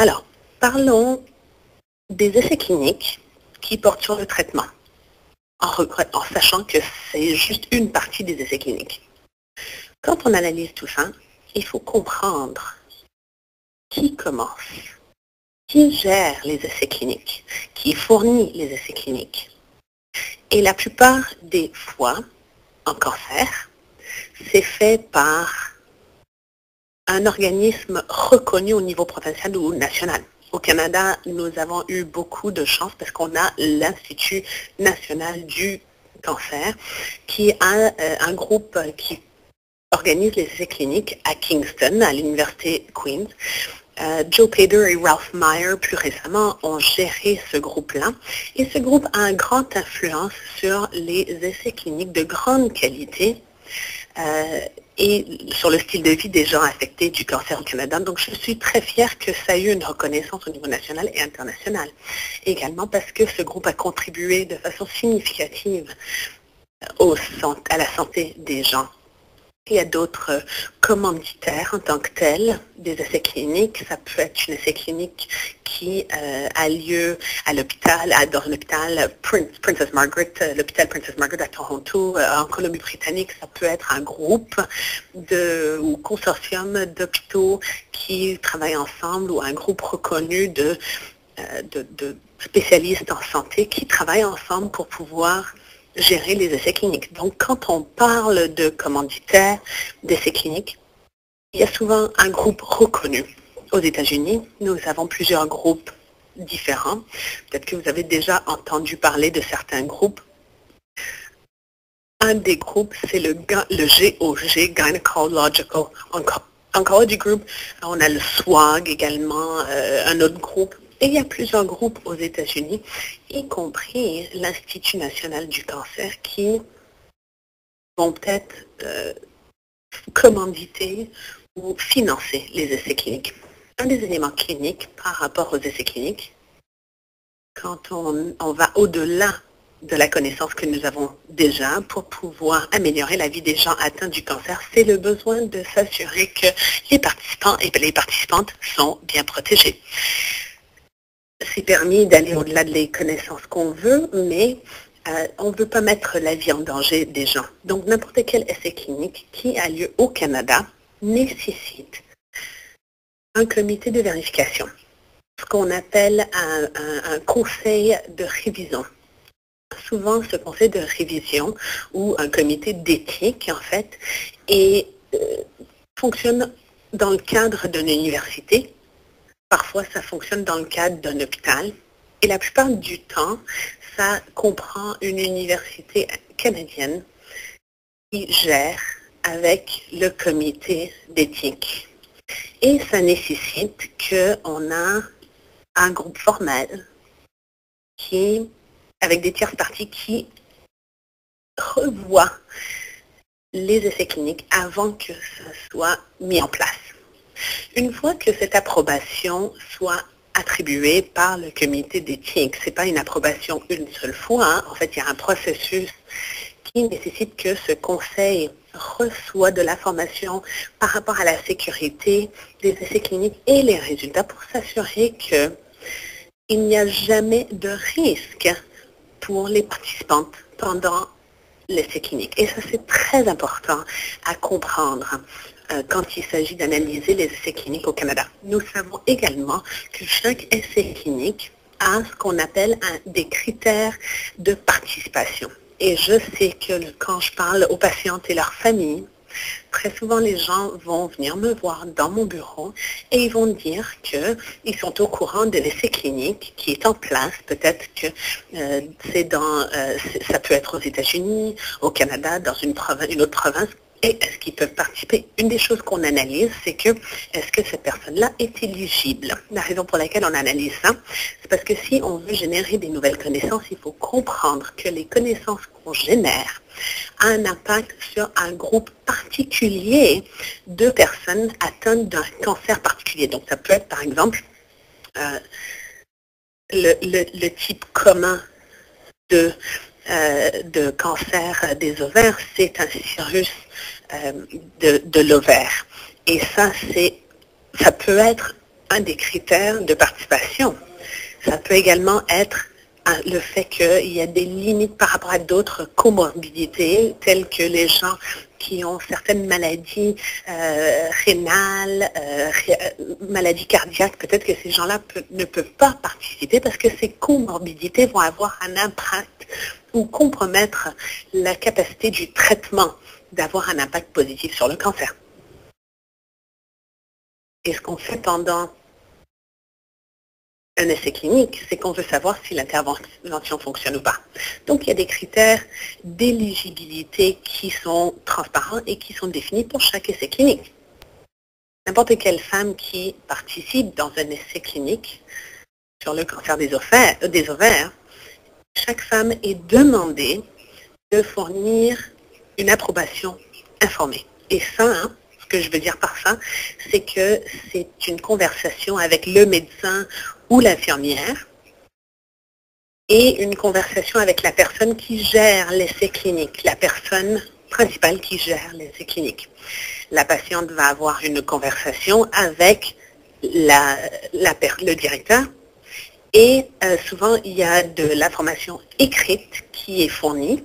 Alors, parlons des essais cliniques qui portent sur le traitement, en sachant que c'est juste une partie des essais cliniques. Quand on analyse tout ça, il faut comprendre qui commence, qui gère les essais cliniques, qui fournit les essais cliniques. Et la plupart des fois, en cancer, c'est fait par un organisme reconnu au niveau provincial ou national. Au Canada, nous avons eu beaucoup de chance parce qu'on a l'Institut national du cancer qui a un groupe qui organise les essais cliniques à Kingston, à l'Université Queen's. Joe Pader et Ralph Meyer, plus récemment, ont géré ce groupe-là. Et ce groupe a une grande influence sur les essais cliniques de grande qualité et sur le style de vie des gens affectés du cancer au Canada. Donc, je suis très fière que ça ait eu une reconnaissance au niveau national et international. Également parce que ce groupe a contribué de façon significative à la santé des gens. Il y a d'autres commanditaires en tant que tels, des essais cliniques. Ça peut être un essai clinique qui a lieu à l'hôpital, dans l'hôpital Princess Margaret, l'hôpital Princess Margaret à Toronto, en Colombie-Britannique. Ça peut être un groupe ou consortium d'hôpitaux qui travaillent ensemble ou un groupe reconnu de spécialistes en santé qui travaillent ensemble pour pouvoir gérer les essais cliniques. Donc, quand on parle de commanditaires d'essais cliniques, il y a souvent un groupe reconnu. Aux États-Unis, nous avons plusieurs groupes différents. Peut-être que vous avez déjà entendu parler de certains groupes. Un des groupes, c'est le GOG, Gynecological Oncology Group. On a le SWOG également, un autre groupe. Et il y a plusieurs groupes aux États-Unis, y compris l'Institut national du cancer, qui vont peut-être commanditer ou financer les essais cliniques. Un des éléments cliniques par rapport aux essais cliniques, quand on va au-delà de la connaissance que nous avons déjà pour pouvoir améliorer la vie des gens atteints du cancer, c'est le besoin de s'assurer que les participants et les participantes sont bien protégés. C'est permis d'aller au-delà des connaissances qu'on veut, mais on ne veut pas mettre la vie en danger des gens. Donc, n'importe quel essai clinique qui a lieu au Canada nécessite un comité de vérification, ce qu'on appelle un conseil de révision. Souvent, ce conseil de révision ou un comité d'éthique, en fait, fonctionne dans le cadre d'une université. Parfois, ça fonctionne dans le cadre d'un hôpital. Et la plupart du temps, ça comprend une université canadienne qui gère avec le comité d'éthique. Et ça nécessite qu'on a un groupe formel avec des tierces parties qui revoient les essais cliniques avant que ça soit mis en place. Une fois que cette approbation soit attribuée par le comité d'éthique, ce n'est pas une approbation une seule fois, hein. En fait, il y a un processus qui nécessite que ce conseil reçoit de l'information par rapport à la sécurité des essais cliniques et les résultats pour s'assurer qu'il n'y a jamais de risque pour les participantes pendant l'essai clinique. Et ça, c'est très important à comprendre quand il s'agit d'analyser les essais cliniques au Canada. Nous savons également que chaque essai clinique a ce qu'on appelle des critères de participation. Et je sais que quand je parle aux patientes et leurs familles, très souvent, les gens vont venir me voir dans mon bureau et ils vont dire qu'ils sont au courant de l'essai clinique qui est en place. Peut-être que ça peut être aux États-Unis, au Canada, dans une autre province. Et est-ce qu'ils peuvent participer? Une des choses qu'on analyse, c'est est-ce que cette personne-là est éligible? La raison pour laquelle on analyse ça, c'est parce que si on veut générer des nouvelles connaissances, il faut comprendre que les connaissances qu'on génère a un impact sur un groupe particulier de personnes atteintes d'un cancer particulier. Donc, ça peut être, par exemple, le type commun de cancer des ovaires, c'est un cirrhus de l'ovaire. Et ça peut être un des critères de participation. Ça peut également être le fait qu'il y a des limites par rapport à d'autres comorbidités, telles que les gens qui ont certaines maladies rénales, maladies cardiaques. Peut-être que ces gens-là ne peuvent pas participer parce que ces comorbidités vont avoir un impact ou compromettre la capacité du traitement d'avoir un impact positif sur le cancer. Et ce qu'on fait pendant un essai clinique, c'est qu'on veut savoir si l'intervention fonctionne ou pas. Donc, il y a des critères d'éligibilité qui sont transparents et qui sont définis pour chaque essai clinique. N'importe quelle femme qui participe dans un essai clinique sur le cancer des ovaires, chaque femme est demandée de fournir une approbation informée. Et ça, ce que je veux dire par ça, c'est que c'est une conversation avec le médecin ou l'infirmière et une conversation avec la personne qui gère l'essai clinique, la personne principale qui gère l'essai clinique. La patiente va avoir une conversation avec le directeur et souvent il y a de l'information écrite qui est fournie.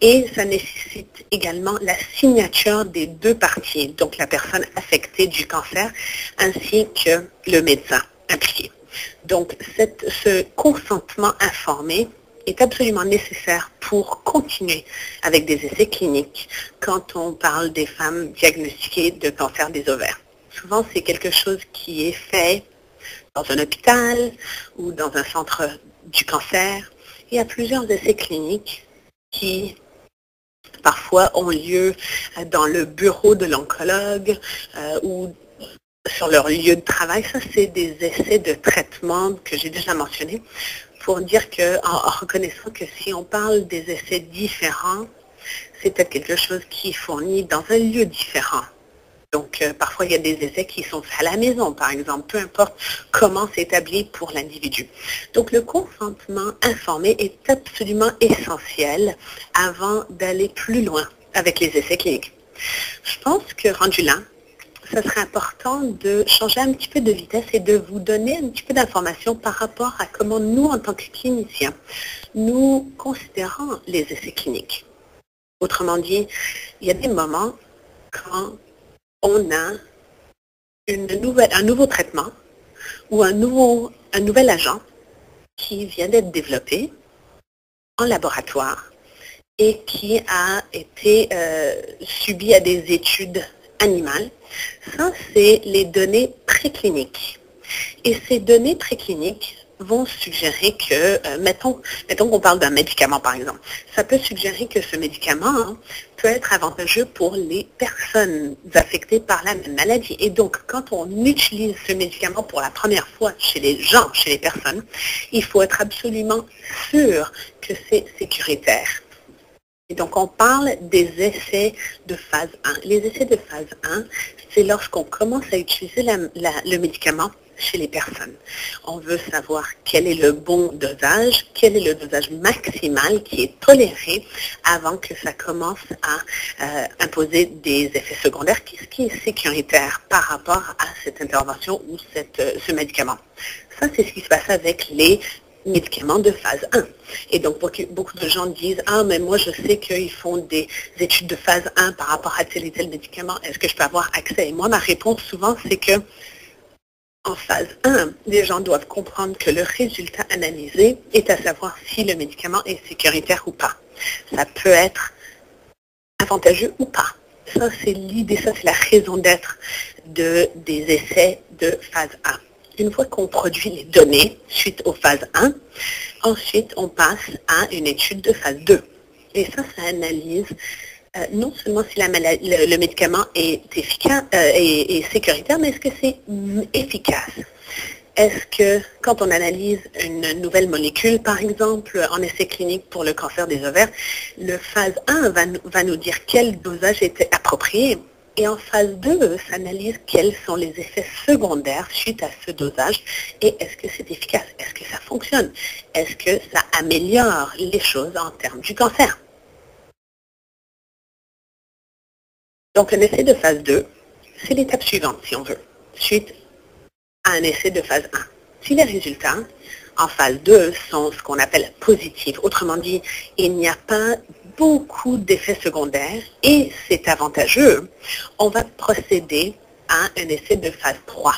Et ça nécessite également la signature des deux parties, donc la personne affectée du cancer ainsi que le médecin impliqué. Donc, ce consentement informé est absolument nécessaire pour continuer avec des essais cliniques quand on parle des femmes diagnostiquées de cancer des ovaires. Souvent, c'est quelque chose qui est fait dans un hôpital ou dans un centre du cancer. Il y a plusieurs essais cliniques qui parfois ont lieu dans le bureau de l'oncologue ou sur leur lieu de travail. Ça, c'est des essais de traitement que j'ai déjà mentionnés pour dire en reconnaissant que si on parle des essais différents, c'est peut-être quelque chose qui est fourni dans un lieu différent. Donc, parfois, il y a des essais qui sont faits à la maison, par exemple, peu importe comment c'est établi pour l'individu. Donc, le consentement informé est absolument essentiel avant d'aller plus loin avec les essais cliniques. Je pense que, rendu là, ça serait important de changer un petit peu de vitesse et de vous donner un petit peu d'informations par rapport à comment nous, en tant que cliniciens, nous considérons les essais cliniques. Autrement dit, il y a des moments quand on a un nouveau traitement ou un nouvel agent qui vient d'être développé en laboratoire et qui a été subi à des études animales. Ça, c'est les données précliniques. Et ces données précliniques vont suggérer que, mettons qu'on parle d'un médicament par exemple, ça peut suggérer que ce médicament peut être avantageux pour les personnes affectées par la même maladie. Et donc, quand on utilise ce médicament pour la première fois chez les gens, chez les personnes, il faut être absolument sûr que c'est sécuritaire. Et donc, on parle des essais de phase 1. Les essais de phase 1, c'est lorsqu'on commence à utiliser le médicament chez les personnes. On veut savoir quel est le bon dosage, quel est le dosage maximal qui est toléré avant que ça commence à imposer des effets secondaires, ce qui est sécuritaire par rapport à cette intervention ou ce médicament. Ça, c'est ce qui se passe avec les médicaments de phase 1. Et donc, beaucoup de gens disent « Ah, mais moi, je sais qu'ils font des études de phase 1 par rapport à tel et tel médicament. Est-ce que je peux avoir accès ?» Et moi, ma réponse souvent, c'est que en phase 1, les gens doivent comprendre que le résultat analysé est à savoir si le médicament est sécuritaire ou pas. Ça peut être avantageux ou pas. Ça, c'est l'idée, ça, c'est la raison d'être des essais de phase 1. Une fois qu'on produit les données suite aux phases 1, ensuite, on passe à une étude de phase 2. Et ça analyse non seulement si le médicament est efficace et sécuritaire, mais est-ce que c'est efficace? Est-ce que quand on analyse une nouvelle molécule, par exemple, en essai clinique pour le cancer des ovaires, le phase 1 va nous dire quel dosage était approprié. Et en phase 2, ça analyse quels sont les effets secondaires suite à ce dosage et est-ce que c'est efficace? Est-ce que ça fonctionne? Est-ce que ça améliore les choses en termes du cancer? Donc, un essai de phase 2, c'est l'étape suivante, si on veut. Suite à un essai de phase 1. Si les résultats en phase 2 sont ce qu'on appelle positifs, autrement dit, il n'y a pas beaucoup d'effets secondaires et c'est avantageux, on va procéder à un essai de phase 3.